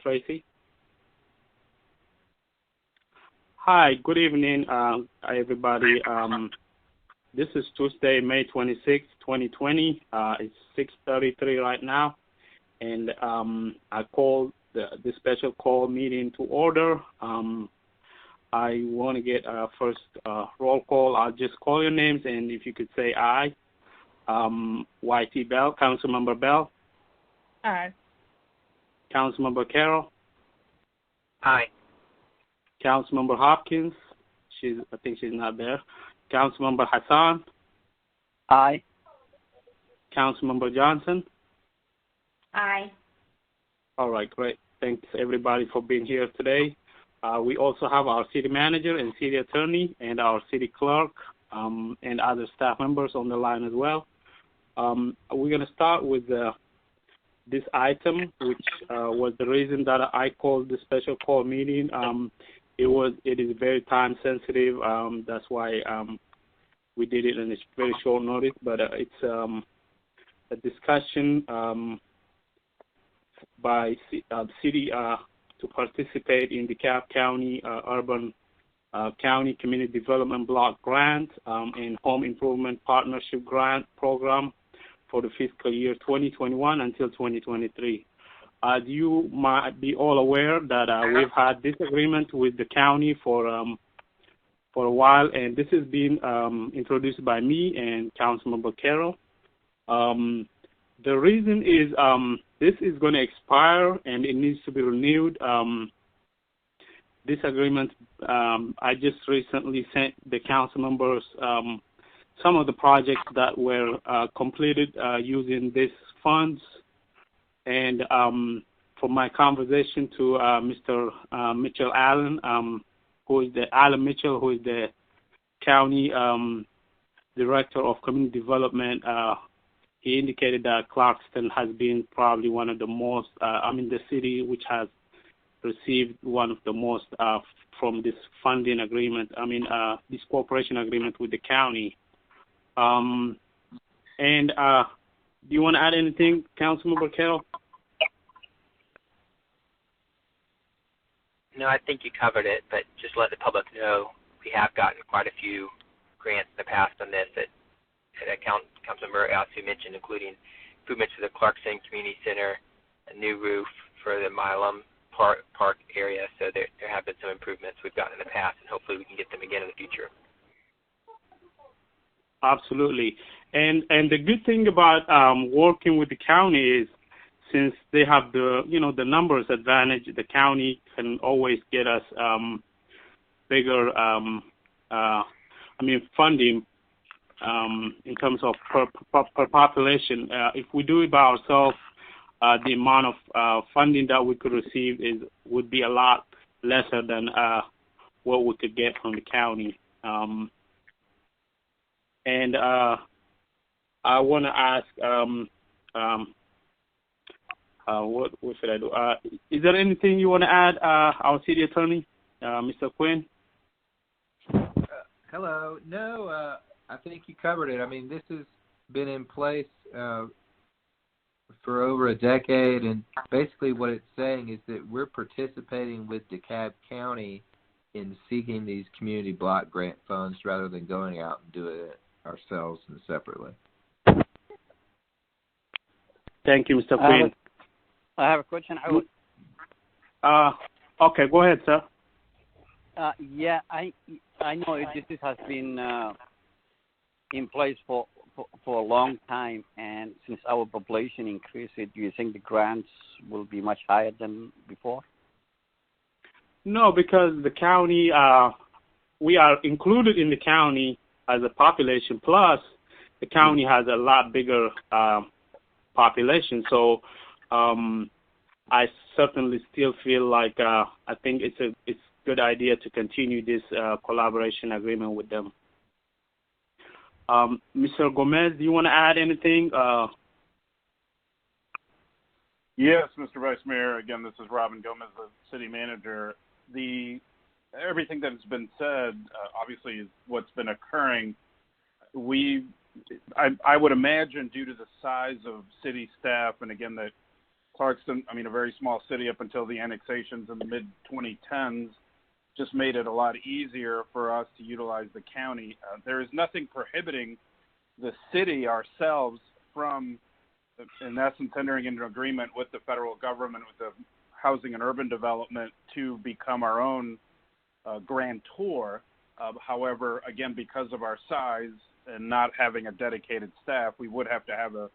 Tracy. Hi, good evening, everybody. This is Tuesday, May 26, 2020. It's 6:33 right now, and I called the special call meeting to order. I want to get first roll call. I'll just call your names, and if you could say aye. YT Bell, Councilmember Bell. Aye. Councilmember Carroll. Aye. Councilmember Hopkins. I think she's not there. Councilmember Hassan. Aye. Councilmember Johnson. Aye. All right, great. Thanks everybody for being here today. We also have our city manager and city attorney and our city clerk and other staff members on the line as well. We're going to start with this item, which was the reason that I called the special call meeting. It is very time sensitive. That's why we did it in a very short notice. But it's a discussion by the city to participate in the DeKalb County Urban County Community Development Block Grant and Home Improvement Partnership Grant Program for the fiscal year 2021 until 2023. You might be all aware that we've had this agreement with the county for a while, and this has been introduced by me and Councilmember Carroll. The reason is this is going to expire and it needs to be renewed. This agreement, I just recently sent the council members some of the projects that were completed using these funds. And from my conversation to Mr. Mitchell Allen, who is the county director of community development, he indicated that Clarkston has been probably one of the most, the city which has received one of the most from this funding agreement, this cooperation agreement with the county. Do you want to add anything, Councilmember Carroll? No, I think you covered it, but just let the public know we have gotten quite a few grants in the past on this that Councilmember also mentioned, including improvements to the Clarkston Community Center, a new roof for the Milam Park area. So there have been some improvements we've gotten in the past, and hopefully we can get them again in the future. Absolutely. And the good thing about working with the county is, since they have the numbers advantage, the county can always get us bigger funding in terms of per population. If we do it by ourselves, the amount of funding that we could receive would be a lot lesser than what we could get from the county. And I want to ask, what should I do? Is there anything you want to add, our city attorney, Mr. Quinn? Hello. No, I think you covered it. This has been in place for over a decade, and basically what it's saying is that we're participating with DeKalb County in seeking these community block grant funds rather than going out and doing it ourselves and separately. Thank you, Mr. Quinn. I have a question. Okay, go ahead, sir. Yeah, I know this has been in place for a long time, and since our population increased, do you think the grants will be much higher than before? No, because the county, we are included in the county as a population, plus the county has a lot bigger population. So I certainly still feel like I think it's a good idea to continue this collaboration agreement with them. Mr. Gomez, do you want to add anything? Yes, Mr. Vice Mayor. Again, this is Robin Gomez, the city manager. Everything that has been said, obviously, is what's been occurring. I would imagine, due to the size of city staff, and again, that Clarkston, I mean, a very small city up until the annexations in the mid-2010s, just made it a lot easier for us to utilize the county. There is nothing prohibiting the city ourselves from, in essence, entering into an agreement with the federal government, with the Housing and Urban Development, to become our own grantor. However, again, because of our size and not having a dedicated staff, we would have to have a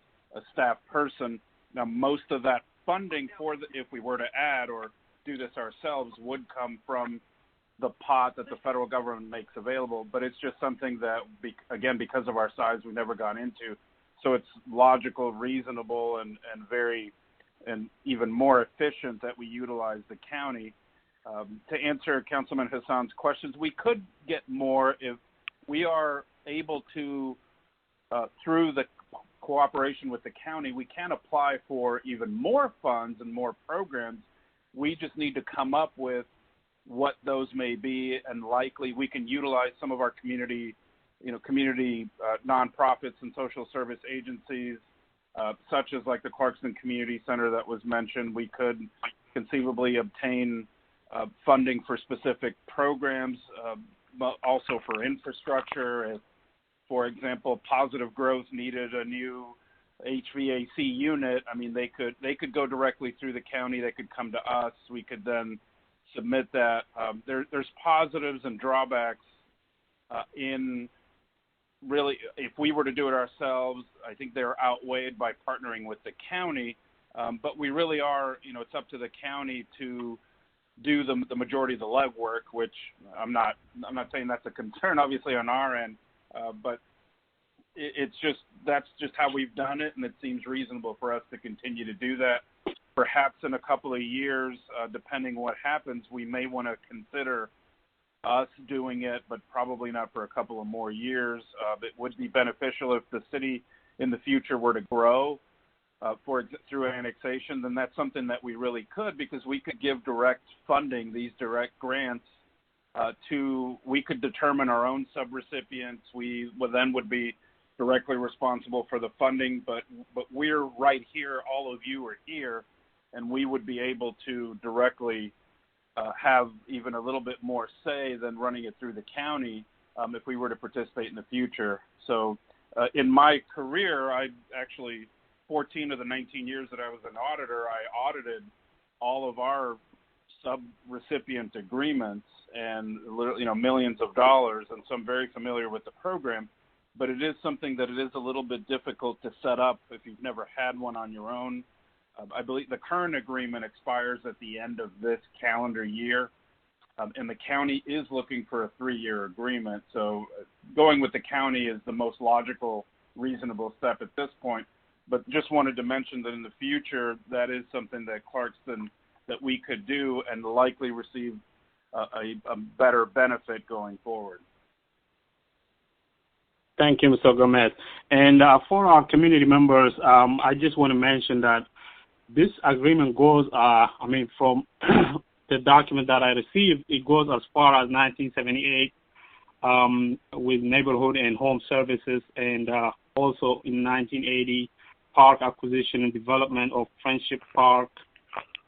staff person. Now, most of that funding if we were to add or do this ourselves would come from the pot that the federal government makes available, but it's just something that, again, because of our size, we've never gone into. So it's logical, reasonable, and even more efficient that we utilize the county. To answer Councilman Hassan's questions, we could get more if we are able to, through the cooperation with the county, we can apply for even more funds and more programs. We just need to come up with what those may be, and likely we can utilize some of our community nonprofits and social service agencies, such as like the Clarkston Community Center that was mentioned. We could conceivably obtain funding for specific programs, but also for infrastructure. If, for example, Positive Growth needed a new HVAC unit, I mean, they could go directly through the county. They could come to us. We could then submit that. There's positives and drawbacks in really, if we were to do it ourselves, I think they're outweighed by partnering with the county. But we really are, it's up to the county to do the majority of the legwork, which I'm not saying that's a concern, obviously, on our end, but that's just how we've done it, and it seems reasonable for us to continue to do that. Perhaps in a couple of years, depending what happens, we may want to consider us doing it, but probably not for a couple of more years. It would be beneficial if the city in the future were to grow through annexation, then that's something that we really could, because we could give direct funding, these direct grants, we could determine our own subrecipients. We would be directly responsible for the funding, but we're right here, all of you are here, and we would be able to directly have even a little bit more say than running it through the county if we were to participate in the future. So in my career, I actually, 14 of the 19 years that I was an auditor, I audited all of our sub-recipient agreements, and millions of dollars, and so I'm very familiar with the program. But it is something that it is a little bit difficult to set up if you've never had one on your own. I believe the current agreement expires at the end of this calendar year, and the county is looking for a 3-year agreement. So going with the county is the most logical, reasonable step at this point. But just wanted to mention that in the future, that is something that Clarkston, that we could do and likely receive a better benefit going forward. Thank you, Mr. Gomez. And for our community members, I just want to mention that this agreement goes, from the document that I received, it goes as far as 1978 with neighborhood and home services, and also in 1980, park acquisition and development of Friendship Park,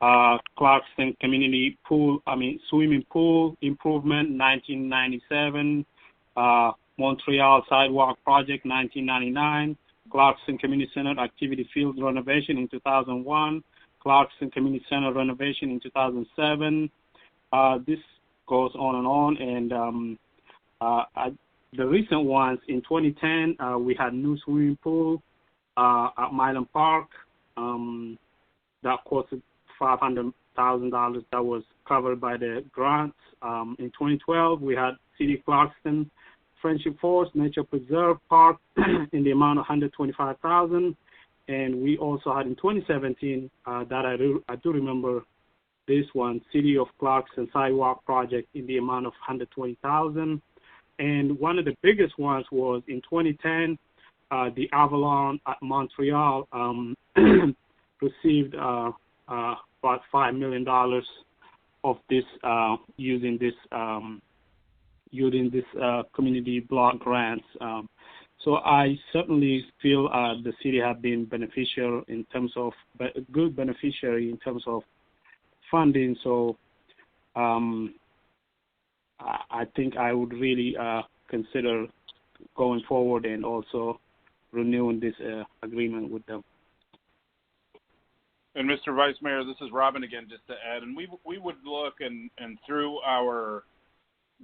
Clarkston Community swimming pool improvement, 1997, Montreal Sidewalk Project, 1999, Clarkston Community Center Activity Field renovation in 2001, Clarkston Community Center renovation in 2007. This goes on, and the recent ones, in 2010, we had new swimming pool at Milan Park. That costed $500,000. That was covered by the grants. In 2012, we had City Clarkston Friendship Forest Nature Preserve Park in the amount of $125,000, and we also had in 2017 that I do remember this one, City of Clarkston Sidewalk Project in the amount of $120,000, and one of the biggest ones was in 2010, the Avalon at Montreal received about $5 million of this using this community block grants. So I certainly feel the city have been beneficial in terms of good beneficiary in terms of funding. So I think I would really consider going forward and also renewing this agreement with them. And Mr. Vice Mayor, this is Robin again, just to add, and we would look and through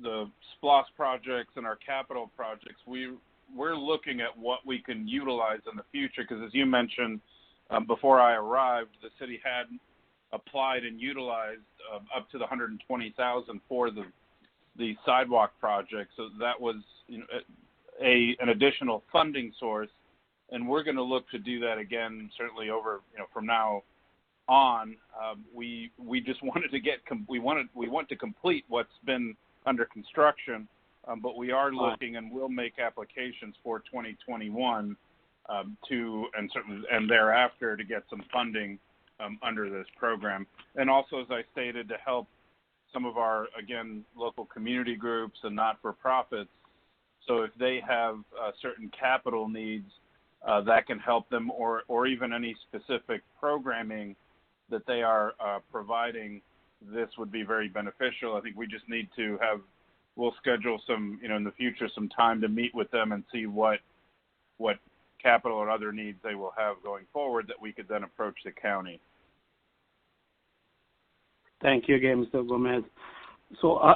the SPLOS projects and our capital projects, we're looking at what we can utilize in the future, because as you mentioned, before I arrived, the city had applied and utilized up to the $120,000 for the sidewalk project. So that was an additional funding source, and we're going to look to do that again, certainly over from now on. We just wanted to we want to complete what's been under construction, but we are looking and will make applications for 2021 and thereafter to get some funding under this program. And also, as I stated, to help some of our, again, local community groups and not-for-profits. So if they have certain capital needs that can help them, or even any specific programming that they are providing, this would be very beneficial. I think we just need to we'll schedule some, in the future, some time to meet with them and see what capital or other needs they will have going forward that we could then approach the county. Thank you again, Mr. Gomez. So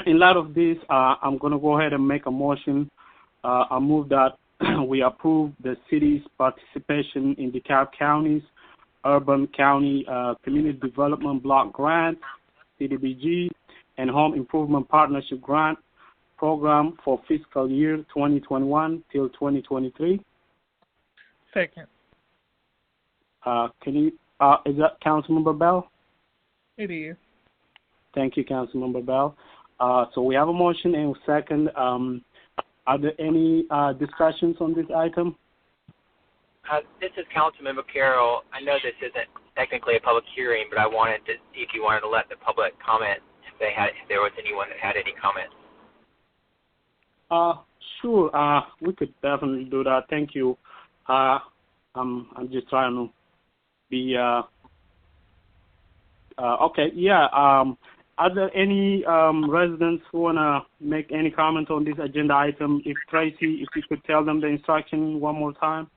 in light of this, I'm going to go ahead and make a motion. I move that we approve the city's participation in DeKalb County's Urban County Community Development Block Grant, CDBG, and Home Improvement Partnership Grant Program for fiscal year 2021 till 2023. Second. Is that Councilmember Bell? It is. Thank you, Councilmember Bell. So we have a motion and a second. Are there any discussions on this item? This is Councilmember Carroll. I know this isn't technically a public hearing, but I wanted to see if you wanted to let the public comment if there was anyone that had any comments. Sure. We could definitely do that. Thank you. I'm just trying to be okay. Yeah. Are there any residents who want to make any comment on this agenda item? If Tracy, if you could tell them the instruction one more time.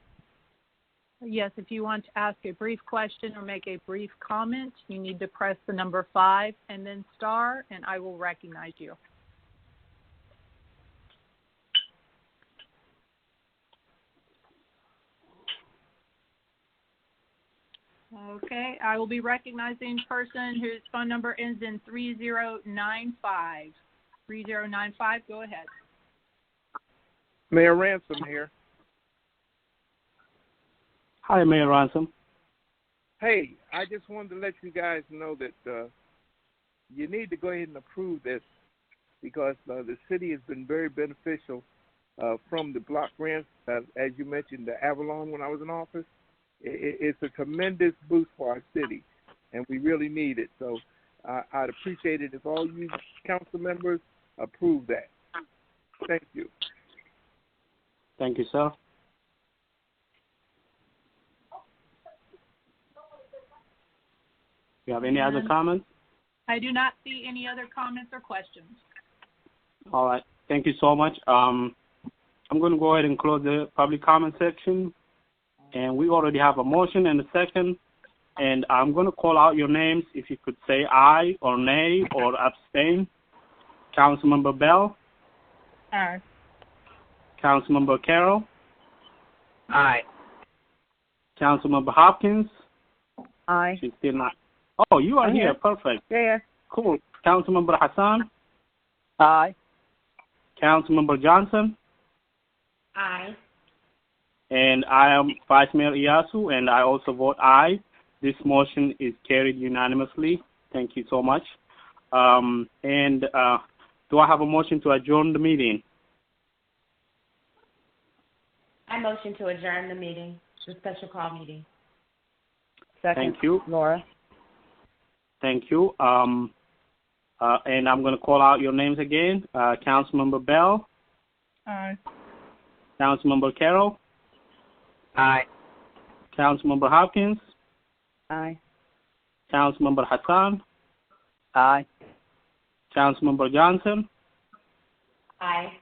Yes, if you want to ask a brief question or make a brief comment, you need to press the number 5 and then star, and I will recognize you. Okay, I will be recognizing person whose phone number ends in 3095. 3095, go ahead. Mayor Ransom here. Hi, Mayor Ransom. Hey, I just wanted to let you guys know that you need to go ahead and approve this, because the city has been very beneficial from the block grants. As you mentioned, the Avalon when I was in office. It's a tremendous boost for our city, and we really need it. So I'd appreciate it if all you council members approve that. Thank you. Thank you, sir. Do you have any other comments? I do not see any other comments or questions. All right. Thank you so much. I'm going to go ahead and close the public comment section. And we already have a motion and a second. And I'm going to call out your names. If you could say aye or nay or abstain. Councilmember Bell. Aye. Councilmember Carroll. Aye. Councilmember Hopkins. Aye. She's still not. Oh, you are here. Perfect. Yeah. Cool. Councilmember Hassan. Aye. Councilmember Johnson. Aye. And I am Vice Mayor Iyasu, and I also vote aye. This motion is carried unanimously. Thank you so much. Do I have a motion to adjourn the meeting? I motion to adjourn the meeting, the special call meeting. Second. Thank you. Laura. Thank you. And I'm going to call out your names again. Councilmember Bell. Aye. Councilmember Carroll, Aye. Councilmember Hopkins, Aye. Councilmember Hassan, Aye. Councilmember Johnson, Aye.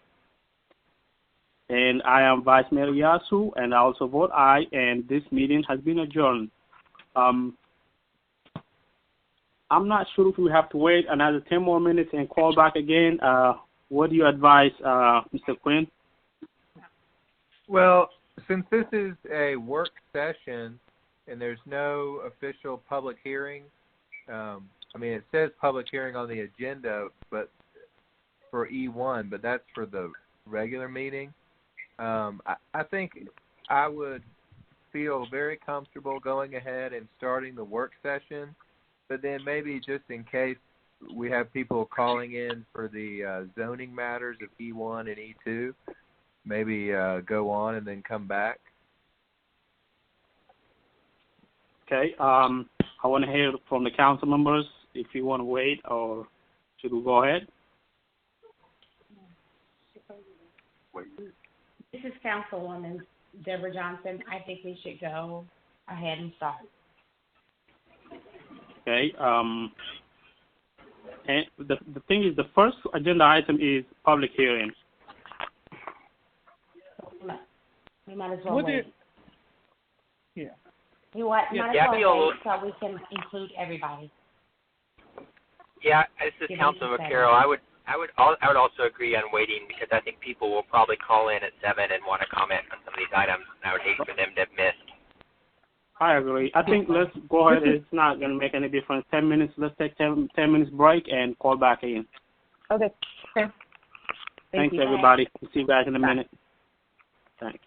and I am Vice Mayor Yasu, and I also vote aye, and this meeting has been adjourned. I'm not sure if we have to wait another 10 more minutes and call back again. What do you advise, Mr. Quinn? Well, since this is a work session and there's no official public hearing, it says public hearing on the agenda, but for E1, but that's for the regular meeting. I think I would feel very comfortable going ahead and starting the work session, but then maybe just in case we have people calling in for the zoning matters of E1 and E2, maybe go on and then come back. Okay. I want to hear from the council members if you want to wait, or should we go ahead? This is Councilwoman Deborah Johnson. I think we should go ahead and start. Okay. And the thing is, the first agenda item is public hearing. We might as well wait. Yeah. Might as well wait so we can include everybody. Yeah, this is Councilman Carroll. I would also agree on waiting, because I think people will probably call in at 7 and want to comment on some of these items, and I would hate for them to have missed. I agree. I think let's go ahead. It's not going to make any difference. 10 minutes. Let's take 10 minutes break and call back in. Okay. Thanks, everybody. We'll see you guys in a minute. Thanks.